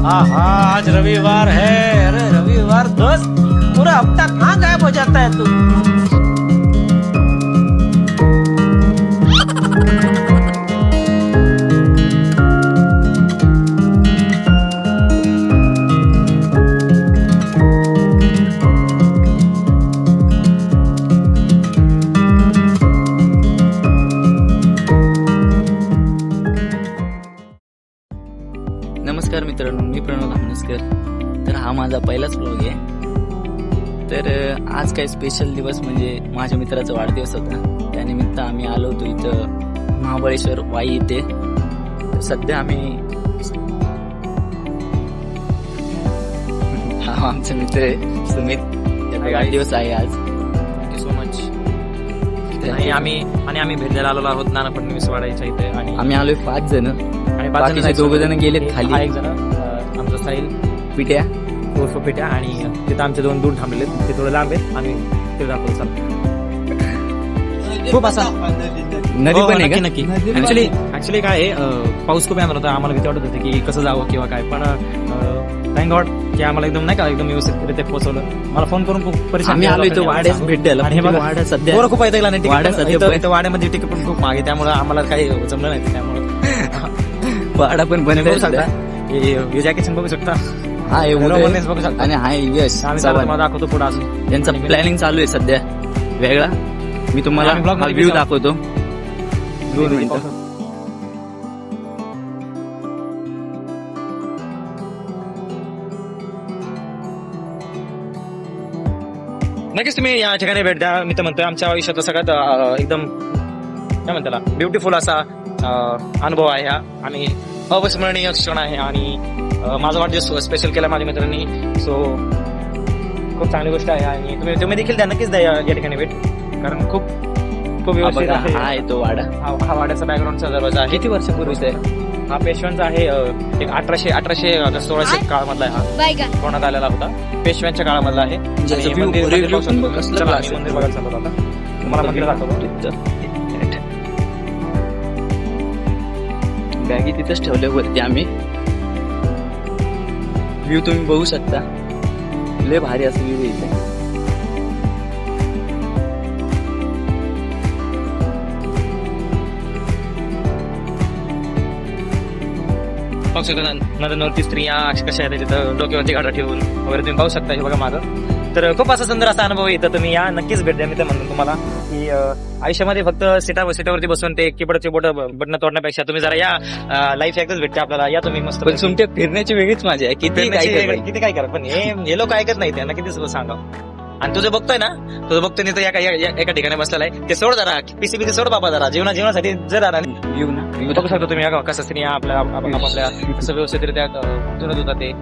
आहा, आज रविवार है। अरे रविवार दोस्त, पूरा हफ्ता कहाँ गायब हो जाता है तू। नमस्कार मित्रांनो, मी प्रणव धामणसकर. तर हा माझा पहिलाच व्लॉग आहे. तर आज काय स्पेशल दिवस म्हणजे माझ्या मित्राचा वाढदिवस होता. त्यानिमित्त आम्ही आलो होतो इथं महाबळेश्वर वाई इथे. सध्या आम्ही हा आमचा मित्र आहे सुमित, त्याचा वाढदिवस आहे आज. Thank you so much. आम्ही भेट द्यायला आलेलो आहोत नाना फडणवीस वाड्याच्या इथे. आणि आम्ही आलोय 5 जण आणि बाकीचे 2 जण गेले खाली. एक जण आमचा साहिल पिट्या उर्फ पिट्या, आणि तिथं आमचे 2 दूर थांबलेले, ते थोडे लांब आहेत. आम्ही ते दाखवतो. चालतो खूप असा नदी पण आहे का? नक्की. ऍक्च्युली काय आहे, पाऊस खूप येणार होता. आम्हाला भीती वाटत होती की कसं जावं किंवा काय, पण थँक गॉड की आम्हाला एकदम नाही का एकदम व्यवस्थितरित्या पोहोचवलं. मला फोन करून खूप परेशान आम्ही आलो इथं वाड्यास भेट द्यायला. आणि हे बघा, वाडा सध्या पोरं खूप आहे इथं. वाडा सध्या इथं वाड्यामध्ये तिकीट पण खूप मागे, त्यामुळे आम्हाला काही जमलं नाही. त्यामुळे वाडा पण बंद बघू शकता, हे जॅकेशन बघू शकता, हा हे रोमन्स बघू शकता. आणि हाय यश आम्ही चव्हाण. तुम्हाला दाखवतो पुढे अजून त्यांचा प्लॅनिंग चालू आहे सध्या वेगळा. मी तुम्हाला आम्ही vlog मध्ये व्ह्यू बी दाखवतो. 2 मिनिटं. नक्कीच तुम्ही या ठिकाणी भेट द्या. मी तर म्हणतोय आमच्या आयुष्यातला सगळ्यात एकदम काय म्हणताला ब्युटिफुल असा अनुभव आहे हा. आणि अविस्मरणीय क्षण आहे. आणि माझा वाढदिवस स्पेशल केला माझ्या मित्रांनी. सो खूप चांगली गोष्ट आहे. आणि तुम्ही देखील द्या, नक्कीच द्या या ठिकाणी भेट, कारण खूप खूप व्यवस्थित आहे. हा आहे तो वाडा. हा वाड्याचा बॅकग्राऊंडचा दरवाजा आहे. किती वर्षापूर्वीचा आहे? हा पेशव्यांचा आहे. एक 1816 काळामधला आहे. हा कोणात आलेला होता, पेशव्यांच्या काळामधला आहे. ज्याचं आणि view मंदिर review पाहू पण शकतो. बघ, कसलं चला, class आम्ही आहे. मंदिर बघायला चाललो आता. तुम्हाला मंदिर दाखवतो. बॅगी तिथंच ठेवल्या वरती आम्ही. व्ह्यू तुम्ही बघू शकता, लय भारी असं व्ह्यू इथे. पाहू शकता नदीवरती स्त्रिया कशा आहेत तिथं डोक्यावरती गाडा ठेवून वगैरे तुम्ही पाहू शकता. हे बघा माझं. तर खूप असा सुंदर असा अनुभव येतो. तुम्ही या, नक्कीच भेट द्या. मी तर म्हणतो तुम्हाला की आयुष्यामध्ये फक्त सीटावरती बसून ते कीबोर्डचे बटन तोडण्यापेक्षा तुम्ही जरा या, लाईफ एकच भेटते आपल्याला. या तुम्ही मस्त. पण तुमच्या फिरण्याची वेगळीच मजा आहे. किती किती काय करा, पण हे लोक ऐकत नाही, त्यांना किती सांगा. आणि तुझं बघतोय ना, तर एका ठिकाणी बसलेला आहे, ते सोड जरा, पीसीबी सोड बाबा जरा, जीवनासाठी जरा व्ह्यू ना. बघू शकता तुम्ही कसं स्त्रिया आपल्या कसं व्यवस्थितरित्या धुणत होता ते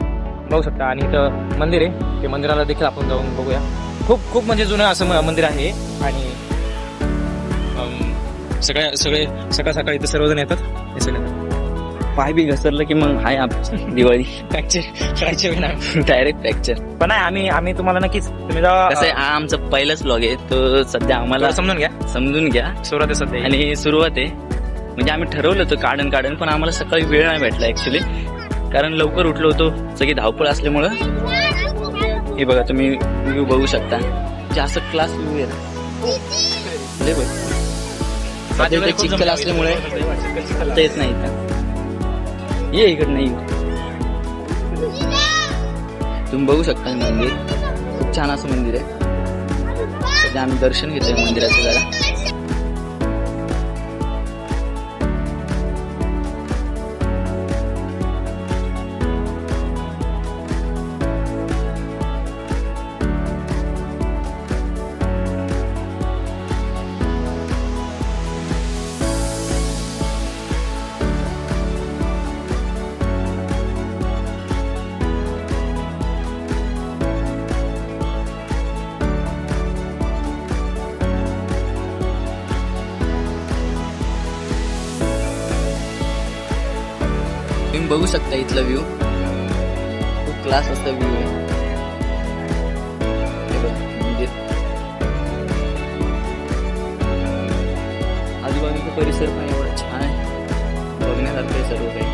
बघू शकता. आणि इथं मंदिर आहे, ते मंदिराला देखील आपण जाऊन बघूया. खूप खूप म्हणजे जुनं असं मंदिर आहे. आणि सकाळ सकाळी इथं सर्वजण येतात. हे सगळे पाय बी घसरलं की मग हाय आपली दिवाळी. Direct fracture. पण नाही, आम्ही तुम्हाला नक्कीच तुम्ही कसं आहे, हा आमचा पहिलाच व्लॉग आहे, तो सध्या आम्हाला समजून घ्या. सुरुवात आहे सध्या. आणि सुरुवात आहे म्हणजे आम्ही ठरवलं होतं काढून, पण आम्हाला सकाळी वेळ नाही भेटला ऍक्च्युली, कारण लवकर उठलो होतो. सगळी धावपळ असल्यामुळं. हे बघा तुम्ही व्ह्यू बघू शकता, जास्त क्लास व्ह्यू आहे. सध्या चिखल असल्यामुळे येत नाही इथं. ये इकडं नाही. तुम्ही बघू शकता मंदिर, खूप छान असं मंदिर आहे. सध्या आम्ही दर्शन घेतोय मंदिराचं जरा. तुम्ही बघू शकता इथला व्ह्यू, खूप क्लास असा व्ह्यू आहे. आजूबाजूचा परिसर पण एवढा छान आहे, बघण्यासारखं आहे सर्व काही.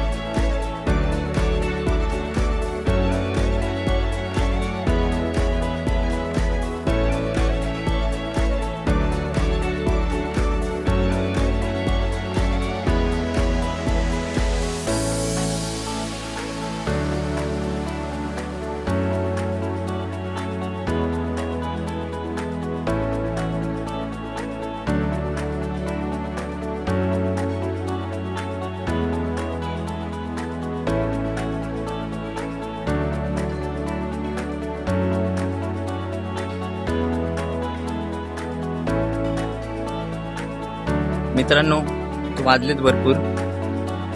मित्रांनो वाजलेत भरपूर.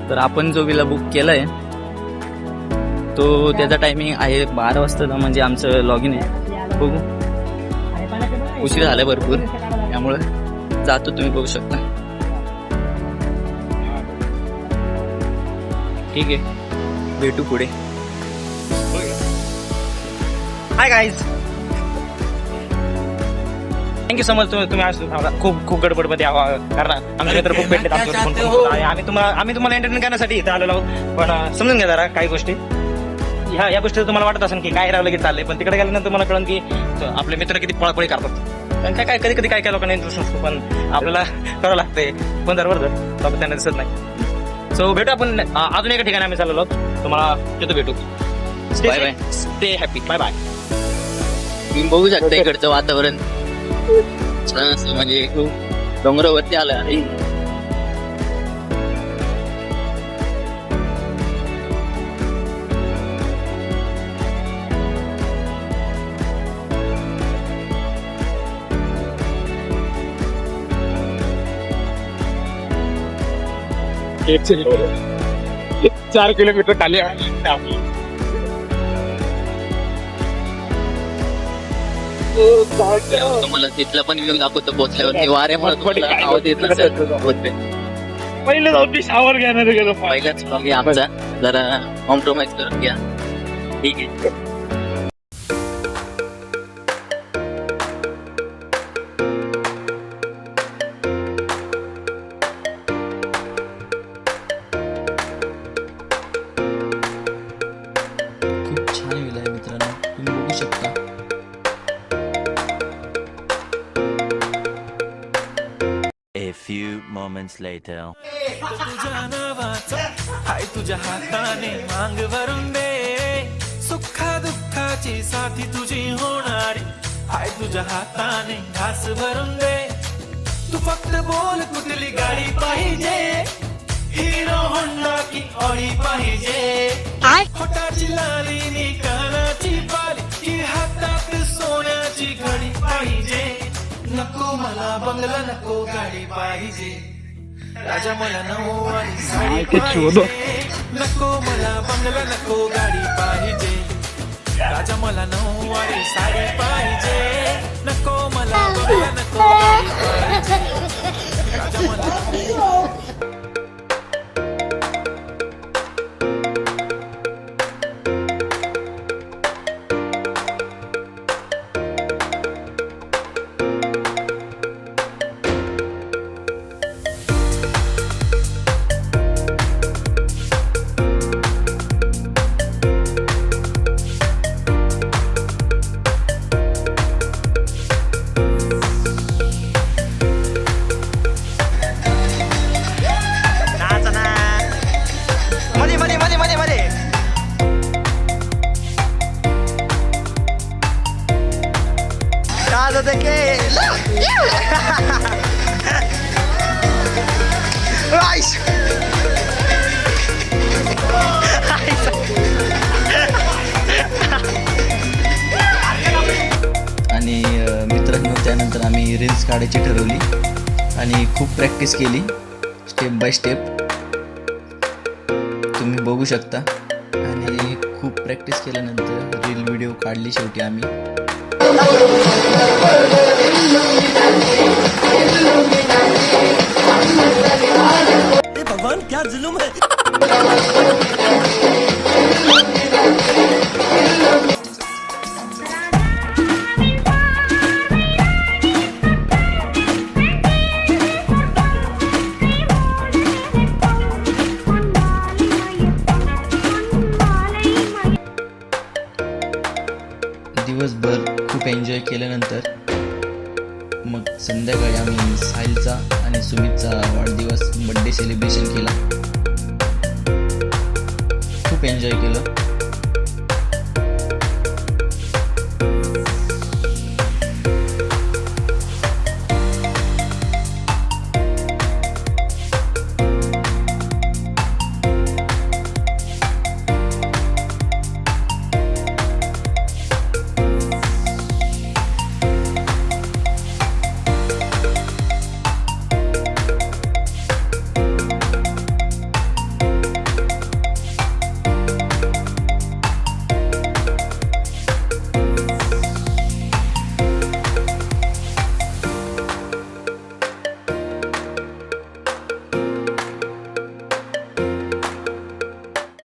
तर आपण जो विला बुक केलाय तो त्याचा टायमिंग आहे 12 वाजता, म्हणजे आमचं लॉग इन आहे. बघू, उशीर झालाय भरपूर, त्यामुळे जातो, तुम्ही बघू शकता. ठीक आहे, भेटू पुढे. Hi guys, thank you so much. तुम्ही आज खूप गडबडमध्ये कारण आमचे मित्र खूप भेटलेत आमच्यावर. आम्ही तुम्हाला एंटरटेन करण्यासाठी इथं आलेलो आहोत. पण समजून घ्या जरा काही गोष्टी. या गोष्टी तुम्हाला वाटत असेल की काय राहिलं की चाललंय, पण तिकडे गेल्यानंतर तुम्हाला कळून की आपले मित्र किती पळापळी करतात. आणि काय कधी काय लोकांना इंटरेस्ट नसतो, पण आपल्याला करावं लागतंय. पण बरोबर बाबा त्यांना दिसत नाही. सो भेटू आपण अजून एका ठिकाणी आम्ही चाललो आहोत. तुम्हाला तिथं भेटू. Bye bye. Stay happy. Bye bye. तुम्ही बघू शकता इकडचं वातावरण छान असं, म्हणजे खूप डोंगरावरती आलं आहे. एक 4 किलोमीटर खाली आहे. तुम्हाला तिथला पण व्ह्यू दाखवतो पोहोचल्यावरती. वाऱ्यामुळे तुम्हाला आवाज येत नसेल होते. पहिले जाऊन शावर घेणार गेलो. पहिलाच vlog आहे आमचा, जरा कॉम्प्रोमाइज करून घ्या. ठीक आहे. खूप छान व्हिला आहे मित्रांनो, तुम्ही बघू शकता. A few moments later. तुझ्या नावाचा हाय तुझ्या हाताने मांग भरून दे, सुखा दुःखाची साथी तुझी होणारी हाय तुझ्या हाताने घास भरून दे. तू फक्त बोल कुठली गाडी पाहिजे, हिरो होंडा की ऑडी पाहिजे, होटाची लाली नी कानाची बाली की हातात सोन्याची घडी पाहिजे. नको मला बंगला, नको गाडी पाहिजे, राजा मला नऊवारी साडी पाहिजे. नको मला बंगला, नको गाडी पाहिजे, राजा मला नऊवारी साडी पाहिजे. नको मला बंगला, नको गाडी पाहिजे, राजा मला. आणि मित्रांनो त्यानंतर आम्ही रील्स काढायची ठरवली आणि खूप प्रॅक्टिस केली स्टेप बाय स्टेप, तुम्ही बघू शकता. आणि खूप प्रॅक्टिस केल्यानंतर रील व्हिडिओ काढली शेवटी आम्ही. भगवान क्या जुलूम है. दिवसभर खूप एन्जॉय केल्यानंतर मग संध्याकाळी आम्ही साहिलचा आणि सुमितचा वाढदिवस बर्थडे सेलिब्रेशन केला. खूप एन्जॉय केलं.